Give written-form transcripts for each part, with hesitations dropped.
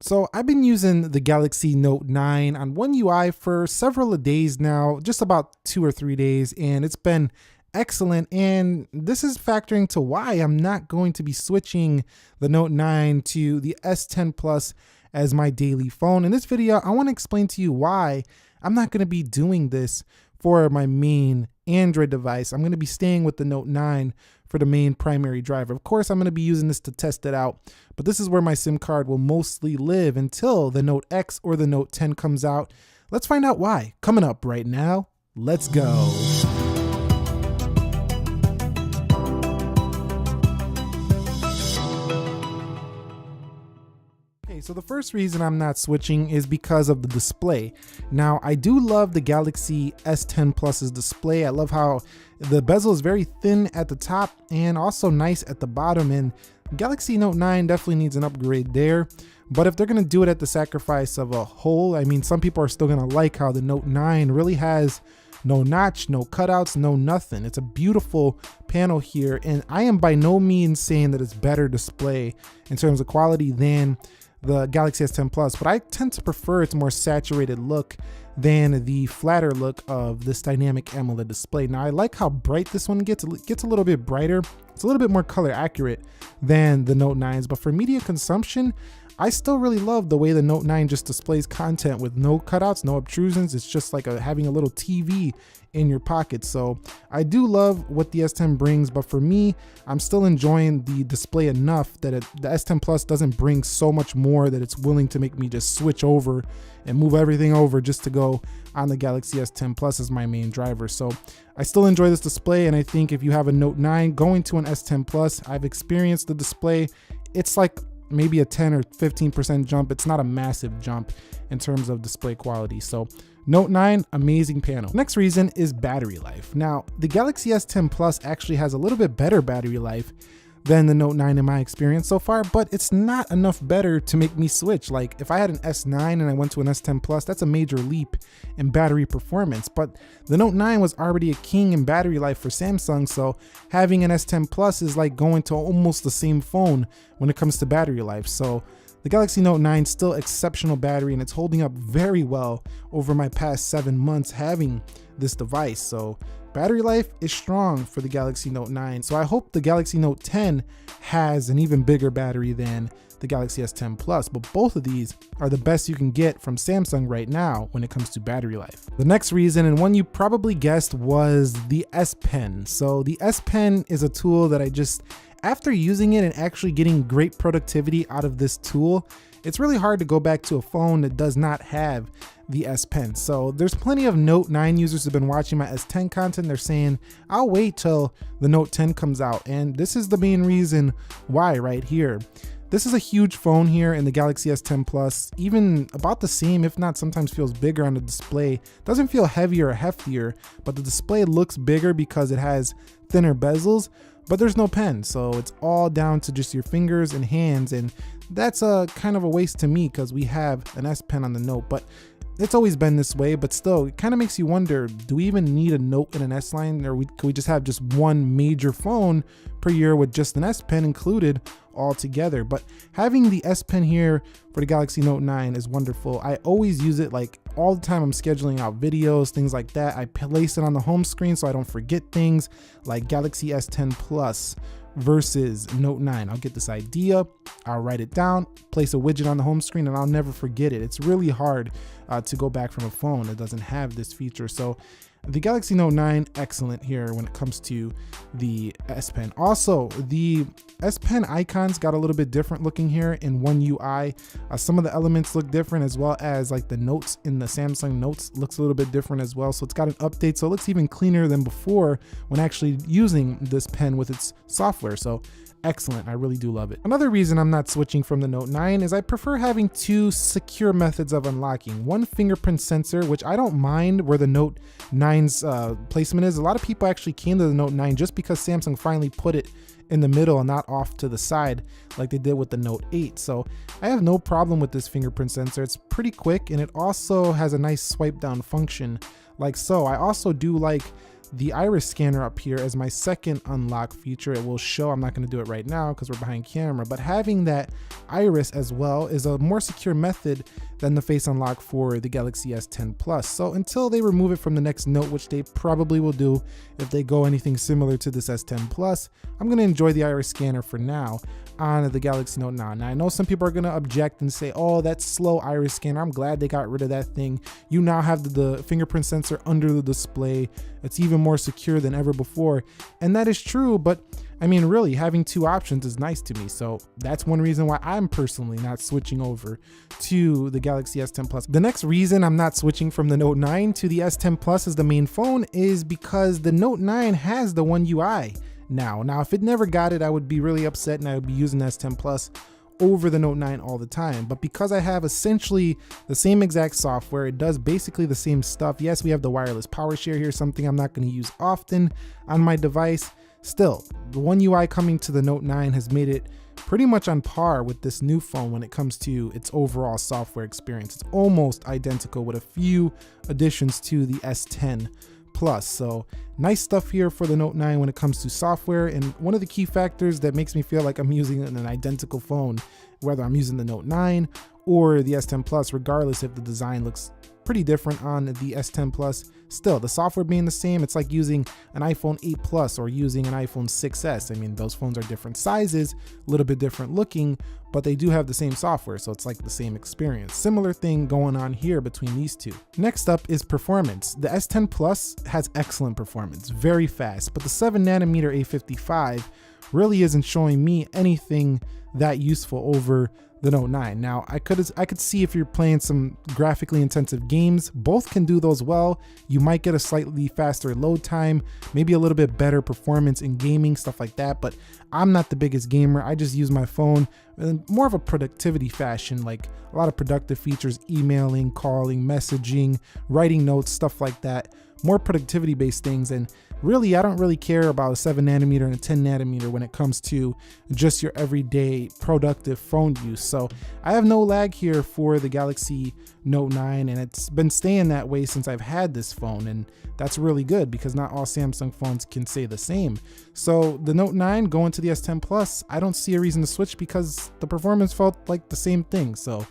So I've been using the Galaxy Note 9 on One UI for several days now, just about 2 or 3 days, and it's been excellent. And this is factoring to why I'm not going to be switching the Note 9 to the S10 Plus as my daily phone. In this video, I want to explain to you why I'm not going to be doing this for my main Android device. I'm going to be staying with the Note 9 for the main primary driver. Of course, I'm going to be using this to test it out, but this is where my SIM card will mostly live until the Note X or the Note 10 comes out. Let's find out why. Coming up right now, let's go. So the first reason I'm not switching is because of the display. Now, I do love the Galaxy S10 Plus's display. I love how the bezel is very thin at the top and also nice at the bottom, and Galaxy Note 9 definitely needs an upgrade there. But if they're going to do it at the sacrifice of a hole, I mean, some people are still going to like how the Note 9 really has no notch, no cutouts, no nothing. It's a beautiful panel here, and I am by no means saying that it's better display in terms of quality than the Galaxy S10 Plus, but I tend to prefer its more saturated look than the flatter look of this dynamic AMOLED display. Now, I like how bright this one gets. It gets a little bit brighter. It's a little bit more color accurate than the Note 9s, but for media consumption, I still really love the way the Note 9 just displays content with no cutouts, no obtrusions. It's just like having a little TV in your pocket. So I do love what the S10 brings, but for me, I'm still enjoying the display enough that the S10 Plus doesn't bring so much more that it's willing to make me just switch over and move everything over just to go on the Galaxy S10 Plus as my main driver. So I still enjoy this display, and I think if you have a Note 9 going to an S10 Plus, I've experienced the display. It's like maybe a 10 or 15% jump. It's not a massive jump in terms of display quality. So Note 9, amazing panel. Next reason is battery life. Now, the Galaxy S10 Plus actually has a little bit better battery life than the Note 9 in my experience so far, but it's not enough better to make me switch. Like if I had an S9 and I went to an S10 Plus, that's a major leap in battery performance, but the Note 9 was already a king in battery life for Samsung, so having an S10 Plus is like going to almost the same phone when it comes to battery life. So the Galaxy Note 9 still exceptional battery, and it's holding up very well over my past 7 months having this device. So battery life is strong for the Galaxy Note 9. So I hope the Galaxy Note 10 has an even bigger battery than the Galaxy S10 Plus, but both of these are the best you can get from Samsung right now when it comes to battery life. The next reason, and one you probably guessed, was the S Pen. So the S Pen is a tool that after using it and actually getting great productivity out of this tool, it's really hard to go back to a phone that does not have the S Pen. So there's plenty of Note 9 users who've been watching my S10 content. They're saying, I'll wait till the Note 10 comes out. And this is the main reason why right here. This is a huge phone here in the Galaxy S10 Plus, even about the same, if not sometimes feels bigger on the display. Doesn't feel heavier or heftier, but the display looks bigger because it has thinner bezels, but there's no pen. So it's all down to just your fingers and hands. And that's a kind of a waste to me because we have an S Pen on the Note, but it's always been this way. But still, it kind of makes you wonder, do we even need a Note and an S line, or could we just have just one major phone per year with just an S Pen included all together? But having the S Pen here for the Galaxy Note 9 is wonderful. I always use it like all the time. I'm scheduling out videos, things like that. I place it on the home screen so I don't forget things like Galaxy S10 Plus versus Note 9. I'll get this idea, I'll write it down, place a widget on the home screen, and I'll never forget it. It's really hard to go back from a phone that doesn't have this feature. So the Galaxy Note 9, excellent here when it comes to the S Pen. Also, the S Pen icons got a little bit different looking here in One UI. Some of the elements look different, as well as like the notes in the Samsung Notes looks a little bit different as well. So it's got an update, so it looks even cleaner than before when actually using this pen with its software. So excellent, I really do love it. Another reason I'm not switching from the Note 9 is I prefer having two secure methods of unlocking. One, fingerprint sensor, which I don't mind where the Note 9's placement is. A lot of people actually came to the Note 9 just because Samsung finally put it in the middle and not off to the side like they did with the Note 8. So I have no problem with this fingerprint sensor. It's pretty quick, and it also has a nice swipe down function like so. I also do like the iris scanner up here as my second unlock feature. It will show, I'm not going to do it right now because we're behind camera, but having that iris as well is a more secure method than the face unlock for the Galaxy S10 Plus. So until they remove it from the next Note, which they probably will do if they go anything similar to this S10 Plus, I'm going to enjoy the iris scanner for now on the Galaxy Note 9. Now I know some people are going to object and say, oh, that's slow iris scanner. I'm glad they got rid of that thing. You now have the fingerprint sensor under the display. It's even more secure than ever before. And that is true, but I mean, really, having two options is nice to me. So that's one reason why I'm personally not switching over to the Galaxy S10 Plus. The next reason I'm not switching from the Note 9 to the S10 Plus as the main phone is because the Note 9 has the One UI now. Now, if it never got it, I would be really upset and I would be using the S10 Plus over the Note 9 all the time. But because I have essentially the same exact software, it does basically the same stuff. Yes, we have the wireless power share here, something I'm not going to use often on my device. Still, the One UI coming to the Note 9 has made it pretty much on par with this new phone when it comes to its overall software experience. It's almost identical with a few additions to the S10 Plus. So nice stuff here for the Note 9 when it comes to software. And one of the key factors that makes me feel like I'm using an identical phone, whether I'm using the Note 9 or the S10 Plus, regardless if the design looks pretty different on the S10 Plus, still the software being the same, it's like using an iPhone 8 Plus or using an iPhone 6s. I mean, those phones are different sizes, a little bit different looking, but they do have the same software, so it's like the same experience. Similar thing going on here between these two. Next up is performance. The S10 Plus has excellent performance, very fast, but the 7nm A55 really isn't showing me anything that useful over the Note 9. Now, I could see if you're playing some graphically intensive games, both can do those well. You might get a slightly faster load time, maybe a little bit better performance in gaming, stuff like that, but I'm not the biggest gamer. I just use my phone in more of a productivity fashion, like a lot of productive features, emailing, calling, messaging, writing notes, stuff like that. More productivity based things, and really I don't really care about a 7nm and a 10nm when it comes to just your everyday productive phone use. So I have no lag here for the Galaxy Note 9, and it's been staying that way since I've had this phone, and that's really good because not all Samsung phones can say the same. So the Note 9 going to the S10 Plus, I don't see a reason to switch because the performance felt like the same thing. So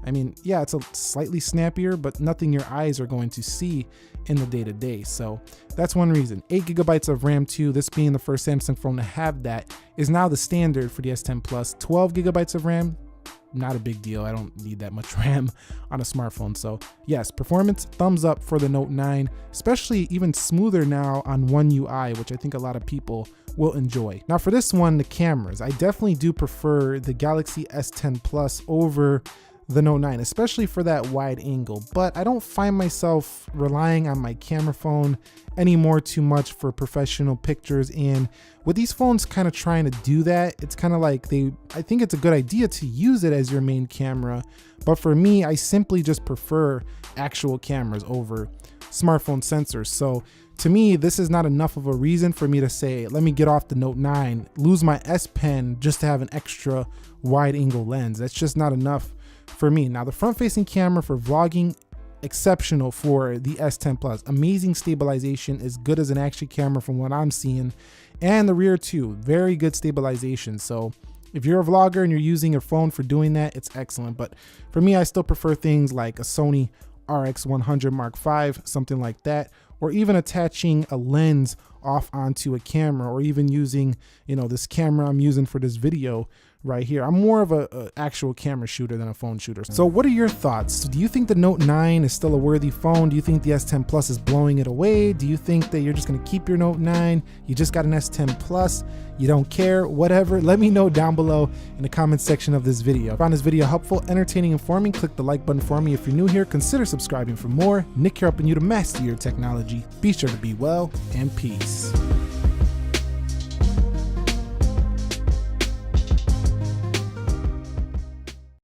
I mean, yeah, it's a slightly snappier, but nothing your eyes are going to see in the day-to-day. So that's one reason. 8GB of RAM too, this being the first Samsung phone to have that, is now the standard for the S10 Plus. 12GB of RAM, not a big deal. I don't need that much RAM on a smartphone. So yes, performance, thumbs up for the Note 9, especially even smoother now on One UI, which I think a lot of people will enjoy. Now for this one, the cameras, I definitely do prefer the Galaxy S10 Plus over the Note 9, especially for that wide angle, but I don't find myself relying on my camera phone anymore too much for professional pictures. And with these phones kind of trying to do that, it's kind of like I think it's a good idea to use it as your main camera, but for me, I simply just prefer actual cameras over smartphone sensors. So to me, this is not enough of a reason for me to say, let me get off the Note 9, lose my S Pen just to have an extra wide angle lens. That's just not enough for me. Now the front facing camera for vlogging, exceptional for the S10 Plus. Amazing stabilization, as good as an action camera from what I'm seeing. And the rear too, very good stabilization. So if you're a vlogger and you're using your phone for doing that, it's excellent. But for me, I still prefer things like a Sony RX100 Mark V, something like that, or even attaching a lens off onto a camera, or even using, this camera I'm using for this video right here. I'm more of a actual camera shooter than a phone shooter. So what are your thoughts? Do you think the Note 9 is still a worthy phone? Do you think the S10 Plus is blowing it away? Do you think that you're just going to keep your Note 9? You just got an S10 Plus? You don't care? Whatever. Let me know down below in the comment section of this video. If you found this video helpful, entertaining, informing, click the like button for me. If you're new here, consider subscribing for more. Nick here helping you to master your technology. Be sure to be well, and peace.